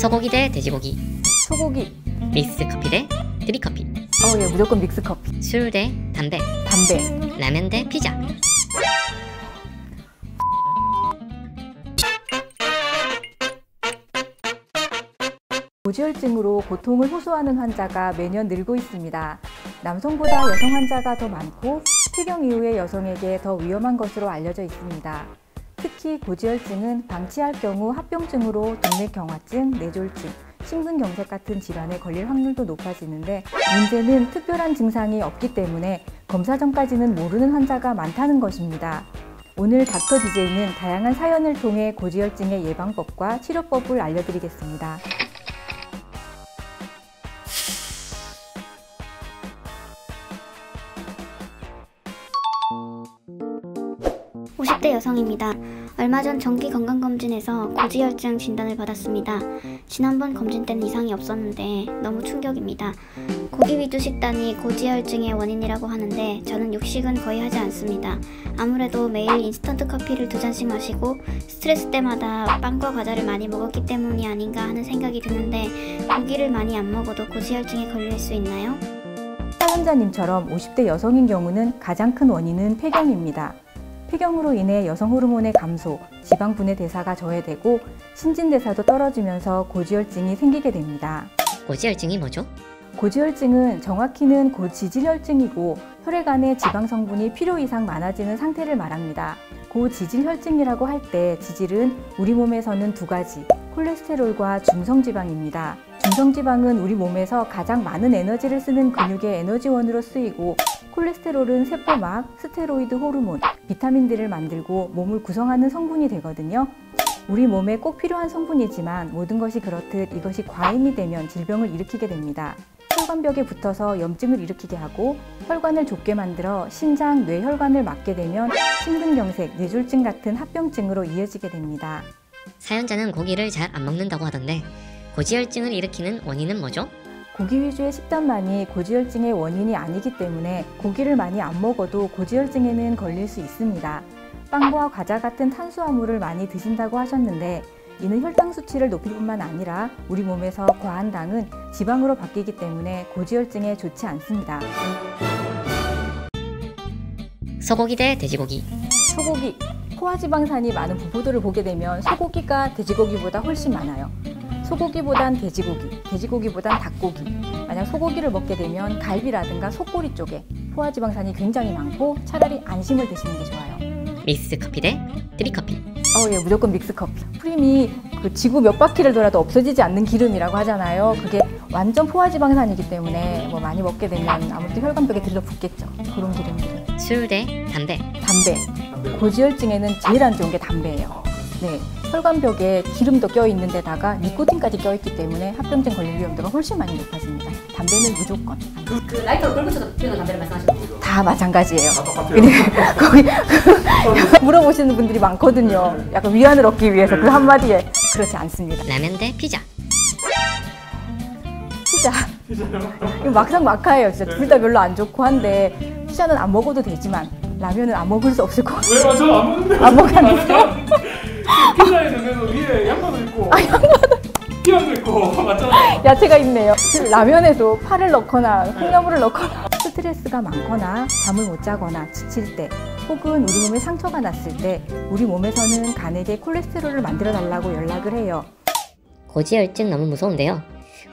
소고기 대 돼지고기, 소고기. 믹스커피 대 드립커피, 예, 무조건 믹스커피. 술 대 담배, 담배. 라면 대 피자. 고지혈증으로 고통을 호소하는 환자가 매년 늘고 있습니다. 남성보다 여성 환자가 더 많고 폐경 이후의 여성에게 더 위험한 것으로 알려져 있습니다. 특히 고지혈증은 방치할 경우 합병증으로 동맥경화증, 뇌졸중, 심근경색 같은 질환에 걸릴 확률도 높아지는데, 문제는 특별한 증상이 없기 때문에 검사 전까지는 모르는 환자가 많다는 것입니다. 오늘 닥터 DJ는 다양한 사연을 통해 고지혈증의 예방법과 치료법을 알려드리겠습니다. 50대 여성입니다. 얼마 전 정기 건강검진에서 고지혈증 진단을 받았습니다. 지난번 검진 때는 이상이 없었는데 너무 충격입니다. 고기 위주 식단이 고지혈증의 원인이라고 하는데 저는 육식은 거의 하지 않습니다. 아무래도 매일 인스턴트 커피를 2잔씩 마시고 스트레스 때마다 빵과 과자를 많이 먹었기 때문이 아닌가 하는 생각이 드는데, 고기를 많이 안 먹어도 고지혈증에 걸릴 수 있나요? 사연자님처럼 50대 여성인 경우는 가장 큰 원인은 폐경입니다. 폐경으로 인해 여성 호르몬의 감소, 지방 분해 대사가 저해되고 신진대사도 떨어지면서 고지혈증이 생기게 됩니다. 고지혈증이 뭐죠? 고지혈증은 정확히는 고지질혈증이고 혈액 안에 지방 성분이 필요 이상 많아지는 상태를 말합니다. 고지질혈증이라고 할 때 지질은 우리 몸에서는 두 가지, 콜레스테롤과 중성지방입니다. 중성지방은 우리 몸에서 가장 많은 에너지를 쓰는 근육의 에너지원으로 쓰이고, 콜레스테롤은 세포막, 스테로이드 호르몬, 비타민들을 만들고 몸을 구성하는 성분이 되거든요. 우리 몸에 꼭 필요한 성분이지만 모든 것이 그렇듯 이것이 과잉이 되면 질병을 일으키게 됩니다. 혈관벽에 붙어서 염증을 일으키게 하고 혈관을 좁게 만들어 신장, 뇌혈관을 막게 되면 심근경색, 뇌졸중 같은 합병증으로 이어지게 됩니다. 사연자는 고기를 잘 안 먹는다고 하던데, 고지혈증을 일으키는 원인은 뭐죠? 고기 위주의 식단만이 고지혈증의 원인이 아니기 때문에 고기를 많이 안 먹어도 고지혈증에는 걸릴 수 있습니다. 빵과 과자 같은 탄수화물을 많이 드신다고 하셨는데, 이는 혈당 수치를 높일 뿐만 아니라 우리 몸에서 과한 당은 지방으로 바뀌기 때문에 고지혈증에 좋지 않습니다. 소고기 대 돼지고기, 소고기. 포화지방산이 많은 부포도를 보게 되면 소고기가 돼지고기보다 훨씬 많아요. 소고기보단 돼지고기, 돼지고기보단 닭고기. 만약 소고기를 먹게 되면 갈비라든가 속꼬리 쪽에 포화지방산이 굉장히 많고 차라리 안심을 드시는 게 좋아요. 믹스커피 대 드립커피, 예, 무조건 믹스커피. 프림이 지구 몇 바퀴를 돌아도 없어지지 않는 기름이라고 하잖아요. 그게 완전 포화지방산이기 때문에 많이 먹게 되면 아무래도 혈관벽에 들러붙겠죠. 그런 기름들은. 술 대 담배, 담배. 고지혈증에는 제일 안 좋은 게 담배예요. 네, 혈관벽에 기름도 껴있는 데다가 니코틴까지 껴있기 때문에 합병증 걸릴 위험도가 훨씬 많이 높아집니다. 담배는 무조건. 그 라이터로 끌고 쳐서 피우는 담배를 말씀하시는 거죠? 다 마찬가지예요. 다 똑같아요. 근데 거기 물어보시는 분들이 많거든요. 약간 위안을 얻기 위해서 그 한마디에. 그렇지 않습니다. 라면 대 피자, 피자. 이거 막상 막하예요. 진짜 둘 다 별로 안 좋고 한데, 피자는 안 먹어도 되지만 라면은 안 먹을 수 없을 것 같아요. 왜요? 저는 안 먹는데. 안 먹었는데요? 피자에 넣으면 위에 양파도 있고, 피망도 있고 맞잖아요. 야채가 있네요. 라면에도 파를 넣거나 콩나물을 넣거나, 스트레스가 많거나 잠을 못 자거나 지칠 때, 혹은 우리 몸에 상처가 났을 때 우리 몸에서는 간에게 콜레스테롤을 만들어 달라고 연락을 해요. 고지혈증 너무 무서운데요.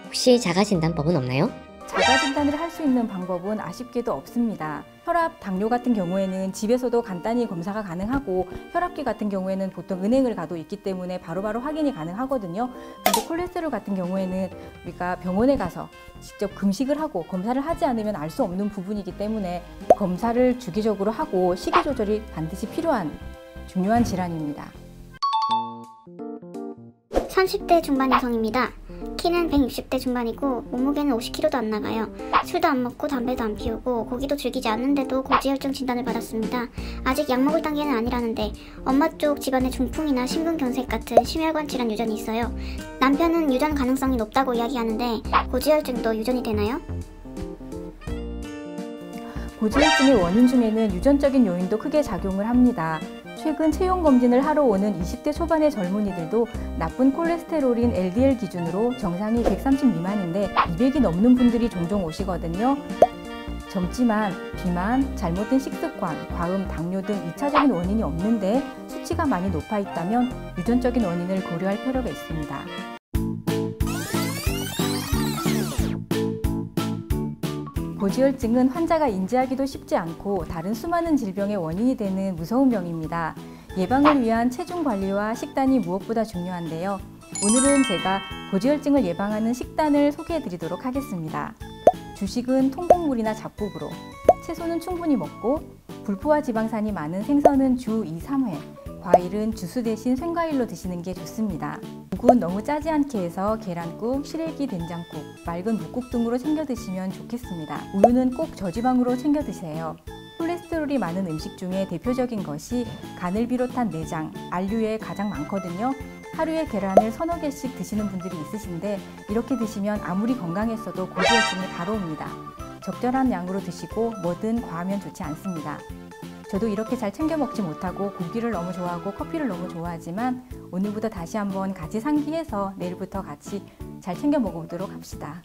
혹시 자가진단법은 없나요? 자가진단을 할 수 있는 방법은 아쉽게도 없습니다. 혈압, 당뇨 같은 경우에는 집에서도 간단히 검사가 가능하고, 혈압기 같은 경우에는 보통 은행을 가도 있기 때문에 바로바로 확인이 가능하거든요. 근데 콜레스테롤 같은 경우에는 우리가 병원에 가서 직접 금식을 하고 검사를 하지 않으면 알 수 없는 부분이기 때문에 검사를 주기적으로 하고 식이 조절이 반드시 필요한 중요한 질환입니다. 30대 중반 여성입니다. 키는 160대 중반이고 몸무게는 50kg도 안 나가요. 술도 안 먹고 담배도 안 피우고 고기도 즐기지 않는데도 고지혈증 진단을 받았습니다. 아직 약 먹을 단계는 아니라는데 엄마 쪽 집안에 중풍이나 심근경색 같은 심혈관 질환 유전이 있어요. 남편은 유전 가능성이 높다고 이야기하는데 고지혈증도 유전이 되나요? 고지혈증의 원인 중에는 유전적인 요인도 크게 작용을 합니다. 최근 체형 검진을 하러 오는 20대 초반의 젊은이들도 나쁜 콜레스테롤인 LDL 기준으로 정상이 130 미만인데 200이 넘는 분들이 종종 오시거든요. 젊지만 비만, 잘못된 식습관, 과음, 당뇨 등 2차적인 원인이 없는데 수치가 많이 높아 있다면 유전적인 원인을 고려할 필요가 있습니다. 고지혈증은 환자가 인지하기도 쉽지 않고 다른 수많은 질병의 원인이 되는 무서운 병입니다. 예방을 위한 체중 관리와 식단이 무엇보다 중요한데요. 오늘은 제가 고지혈증을 예방하는 식단을 소개해 드리도록 하겠습니다. 주식은 통곡물이나 잡곡으로, 채소는 충분히 먹고, 불포화 지방산이 많은 생선은 주 2, 3회, 과일은 주스 대신 생과일로 드시는 게 좋습니다. 국은 너무 짜지 않게 해서 계란국, 시래기 된장국, 맑은 묵국 등으로 챙겨 드시면 좋겠습니다. 우유는 꼭 저지방으로 챙겨 드세요. 콜레스테롤이 많은 음식 중에 대표적인 것이 간을 비롯한 내장, 알류에 가장 많거든요. 하루에 계란을 서너 개씩 드시는 분들이 있으신데 이렇게 드시면 아무리 건강했어도 고지혈증이 바로 옵니다. 적절한 양으로 드시고 뭐든 과하면 좋지 않습니다. 저도 이렇게 잘 챙겨 먹지 못하고 고기를 너무 좋아하고 커피를 너무 좋아하지만 오늘부터 다시 한번 같이 상기해서 내일부터 같이 잘 챙겨 먹어보도록 합시다.